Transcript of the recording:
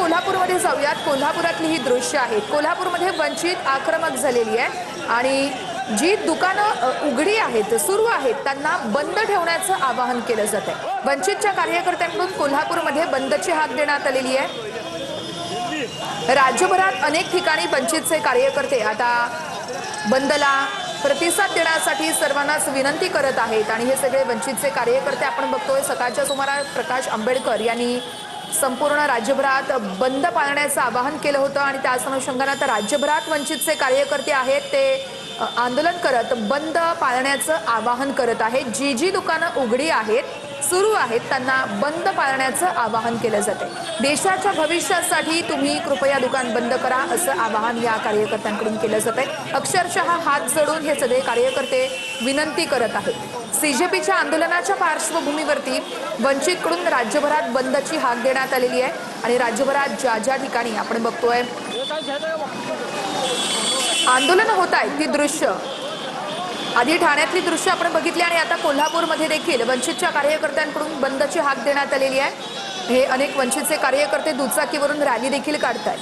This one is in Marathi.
कोल्हापूरमध्ये जाऊयात। कोल्हापुरातली ही दृश्य आहेत। कोल्हापूरमध्ये वंचित आक्रमक झालेली आहे आणि जी दुकानं उघडी आहेत, सुरू आहेत, त्यांना बंद ठेवण्याचं आवाहन केलं जात आहे। वंचितच्या कार्यकर्त्यांकडून कोल्हापूरमध्ये बंदची हाक देण्यात आलेली आहे। राज्यभरात अनेक ठिकाणी वंचितचे कार्यकर्ते आता बंदला प्रतिसाद देण्यासाठी सर्वांनाच विनंती करत आहेत आणि हे सगळे वंचितचे कार्यकर्ते आपण बघतोय। सकाळच्या सुमारास प्रकाश आंबेडकर यांनी संपूर्ण राज्यभरात बंद पाळण्याचं आवाहन केलं होतं आणि त्याच अनुषंगाने आता राज्यभरात वंचितचे कार्यकर्ते आहेत ते आंदोलन करत बंद पाळण्याचं आवाहन करत आहेत। जी जी दुकानं उघडी आहेत, सुरू आहेत, त्यांना बंद पाळण्याचं आवाहन केलं जाते। देशाच्या भविष्यासाठी तुम्ही कृपया दुकान बंद करा असं आवाहन या कार्यकर्त्यांकडून केलं जाते। अक्षरशः हात जोडून हे सगळे कार्यकर्ते विनंती करत आहेत। सीजेपीच्या आंदोलनाच्या पार्श्वभूमीवरती वंचितकडून राज्यभरात बंदची हाक देण्यात आलेली आहे आणि राज्यभरात ज्या ज्या ठिकाणी आपण बघतोय आंदोलन होत आहेत ती दृश्य, आधी ठाण्यातली दृश्य आपण बघितली आणि आता कोल्हापूरमध्ये देखील वंचितच्या कार्यकर्त्यांकडून बंदची हाक देण्यात आलेली आहे। हे अनेक वंचितचे कार्यकर्ते दुचाकीवरून रॅली देखील काढतात।